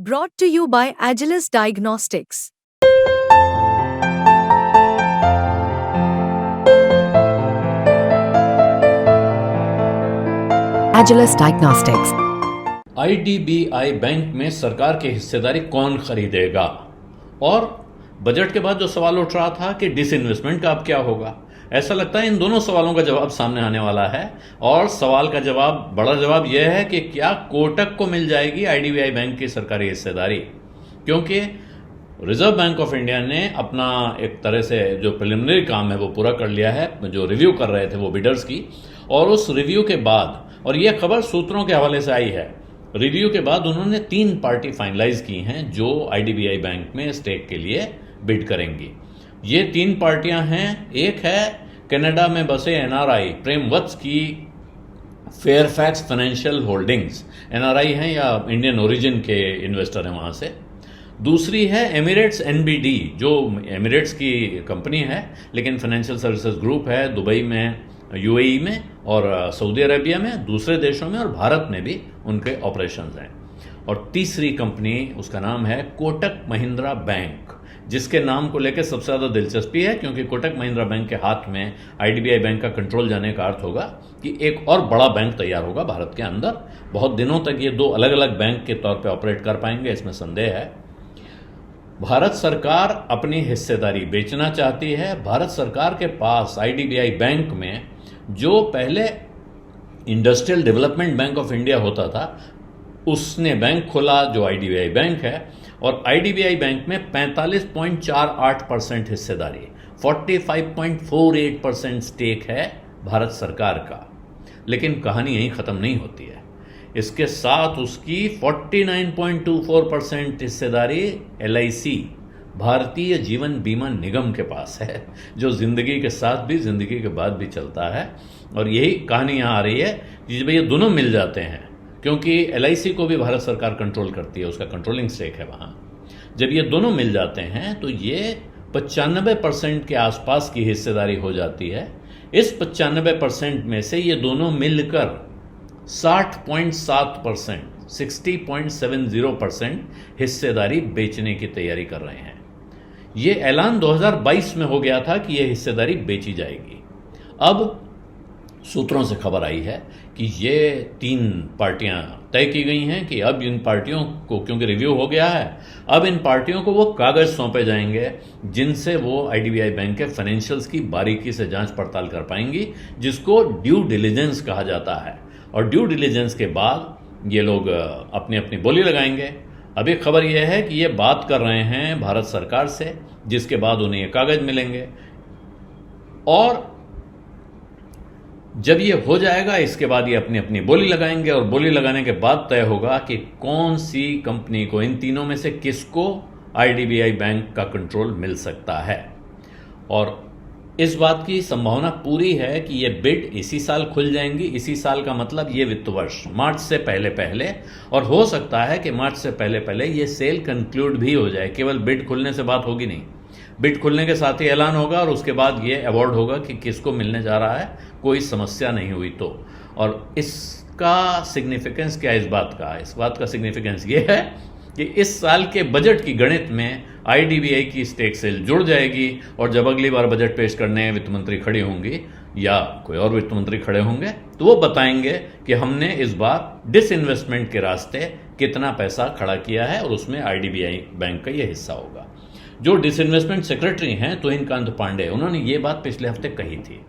Brought to you by Agilus Diagnostics. Agilus Diagnostics. IDBI bank में सरकार की हिस्सेदारी कौन खरीदेगा? और बजट के बाद जो सवाल उठ रहा था कि डिसइन्वेस्टमेंट का अब क्या होगा, ऐसा लगता है इन दोनों सवालों का जवाब सामने आने वाला है। और सवाल का जवाब, बड़ा जवाब यह है कि क्या कोटक को मिल जाएगी आईडीबीआई बैंक की सरकारी हिस्सेदारी, क्योंकि रिजर्व बैंक ऑफ इंडिया ने अपना एक तरह से जो प्रिलिमिनरी काम है वो पूरा कर लिया है, जो रिव्यू कर रहे थे वो बिडर्स की। और उस रिव्यू के बाद, और यह खबर सूत्रों के हवाले से आई है, रिव्यू के बाद उन्होंने 3 पार्टी फाइनलाइज की हैं जो आईडीबीआई बैंक में स्टेक के लिए बिड करेंगी। ये 3 पार्टियां हैं। एक है कनाडा में बसे एनआरआई प्रेम वत्स की फेयरफैक्स फाइनेंशियल होल्डिंग्स, एनआरआई हैं या इंडियन ओरिजिन के इन्वेस्टर हैं वहां से। दूसरी है एमिरेट्स एनबीडी, जो एमिरेट्स की कंपनी है लेकिन फाइनेंशियल सर्विसेज ग्रुप है, दुबई में, यूएई में और सऊदी अरेबिया में, दूसरे देशों में और भारत में भी उनके ऑपरेशंस हैं। और तीसरी कंपनी, उसका नाम है कोटक महिंद्रा बैंक, जिसके नाम को लेकर सबसे ज़्यादा दिलचस्पी है, क्योंकि कोटक महिंद्रा बैंक के हाथ में आईडीबीआई बैंक का कंट्रोल जाने का अर्थ होगा कि एक और बड़ा बैंक तैयार होगा भारत के अंदर। बहुत दिनों तक ये 2 अलग अलग बैंक के तौर पर ऑपरेट कर पाएंगे, इसमें संदेह है। भारत सरकार अपनी हिस्सेदारी बेचना चाहती है। भारत सरकार के पास आईडीबीआई बैंक में जो पहले industrial development bank of India होता था, उसने बैंक खोला जो आईडीबीआई बैंक है, और आईडीबीआई बैंक में 45.48% हिस्सेदारी, 45.48% स्टेक है भारत सरकार का। लेकिन कहानी यहीं ख़त्म नहीं होती है। इसके साथ उसकी 49.24% हिस्सेदारी एलआईसी, भारतीय जीवन बीमा निगम के पास है, जो जिंदगी के साथ भी जिंदगी के बाद भी चलता है। और यही कहानी यहाँ आ रही है कि जब ये दोनों मिल जाते हैं, क्योंकि एलआईसी को भी भारत सरकार कंट्रोल करती है, उसका कंट्रोलिंग स्टेक है वहाँ। जब ये दोनों मिल जाते हैं तो ये 95% के आसपास की हिस्सेदारी हो जाती है। इस 95% में से ये दोनों मिलकर 60.7%, 60.70% हिस्सेदारी बेचने की तैयारी कर रहे हैं। ये ऐलान 2022 में हो गया था कि यह हिस्सेदारी बेची जाएगी। अब सूत्रों से खबर आई है कि ये 3 पार्टियां तय की गई हैं कि अब इन पार्टियों को, क्योंकि रिव्यू हो गया है, अब इन पार्टियों को वो कागज सौंपे जाएंगे जिनसे वो आईडीबीआई बैंक के फाइनेंशियल्स की बारीकी से जांच पड़ताल कर पाएंगी, जिसको ड्यू डिलिजेंस कहा जाता है। और ड्यू डिलिजेंस के बाद ये लोग अपनी अपनी बोली लगाएंगे। अभी खबर यह है कि ये बात कर रहे हैं भारत सरकार से, जिसके बाद उन्हें ये कागज मिलेंगे। और जब ये हो जाएगा, इसके बाद ये अपनी अपनी बोली लगाएंगे, और बोली लगाने के बाद तय होगा कि कौन सी कंपनी को, इन तीनों में से किसको आईडीबीआई बैंक का कंट्रोल मिल सकता है। और इस बात की संभावना पूरी है कि ये बिड इसी साल खुल जाएंगी। इसी साल का मतलब ये वित्त वर्ष, मार्च से पहले पहले, और हो सकता है कि मार्च से पहले पहले ये सेल कंक्लूड भी हो जाए। केवल बिड खुलने से बात होगी नहीं, बिड खुलने के साथ ही ऐलान होगा और उसके बाद ये अवार्ड होगा कि किसको मिलने जा रहा है, कोई समस्या नहीं हुई तो। और इसका सिग्निफिकेंस क्या है इस बात का? इस बात का सिग्निफिकेंस ये है कि इस साल के बजट की गणित में आईडीबीआई की स्टेक सेल जुड़ जाएगी, और जब अगली बार बजट पेश करने वित्त मंत्री खड़ी होंगी या कोई और वित्त मंत्री खड़े होंगे, तो वो बताएंगे कि हमने इस बार डिसइन्वेस्टमेंट के रास्ते कितना पैसा खड़ा किया है, और उसमें आईडीबीआई बैंक का ये हिस्सा होगा। जो डिसइन्वेस्टमेंट सेक्रेटरी हैं तुहिनकांत पांडे, उन्होंने ये बात पिछले हफ्ते कही थी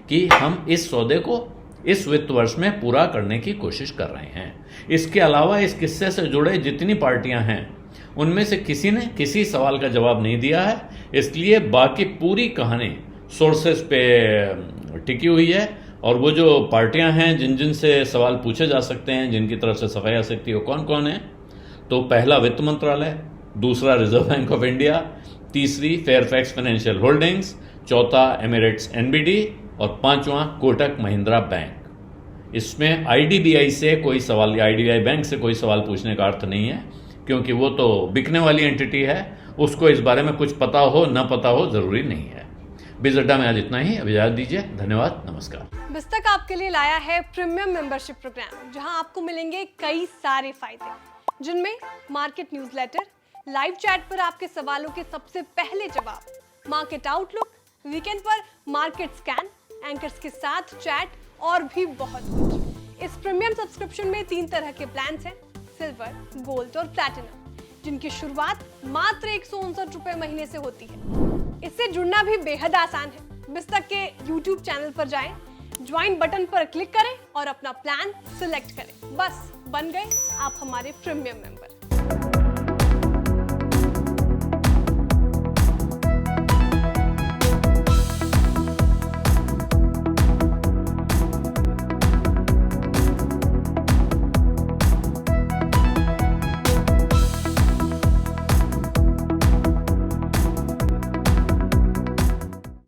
कि हम इस सौदे को इस वित्त वर्ष में पूरा करने की कोशिश कर रहे हैं। इसके अलावा इस किस्से से जुड़े जितनी पार्टियां हैं, उनमें से किसी ने किसी सवाल का जवाब नहीं दिया है, इसलिए बाकी पूरी कहानी सोर्सेस पे टिकी हुई है। और वो जो पार्टियां हैं जिन जिन से सवाल पूछे जा सकते हैं, जिनकी तरफ से सफाई आ सकती है, वो कौन कौन है? तो पहला वित्त मंत्रालय, दूसरा रिजर्व बैंक ऑफ इंडिया, तीसरी फेयरफैक्स फाइनेंशियल होल्डिंग्स, चौथा एमिरेट्स एनबीडी और 5वां कोटक महिंद्रा बैंक। इसमें आईडीबीआई से कोई सवाल, या आईडीबीआई बैंक से कोई सवाल पूछने का अर्थ नहीं है, क्योंकि वो तो बिकने वाली एंटिटी है, उसको इस बारे में कुछ पता हो न पता हो जरूरी नहीं है। बिज अड्डा में आज इतना ही। अब इजाजत दीजिए, धन्यवाद, नमस्कार। बिस्तक आपके लिए लाया है प्रीमियम मेंबरशिप प्रोग्राम, जहां आपको मिलेंगे कई सारे फायदे। जिनमें मार्केट न्यूज़लेटर, लाइव चैट पर आपके सवालों के सबसे पहले जवाब, मार्केट आउटलुक, वीकेंड पर मार्केट स्कैन, एंकर्स के साथ चैट और भी बहुत कुछ। इस प्रीमियम सब्सक्रिप्शन में 3 तरह के प्लान्स हैं, सिल्वर, गोल्ड और प्लैटिनम, जिनकी शुरुआत मात्र 159 रुपए महीने से होती है। इससे जुड़ना भी बेहद आसान है। बिस्तक के YouTube चैनल पर जाएं, ज्वाइन बटन पर क्लिक करें और अपना प्लान सिलेक्ट करें। बस बन गए आप हमारे प्रीमियम मेंबर।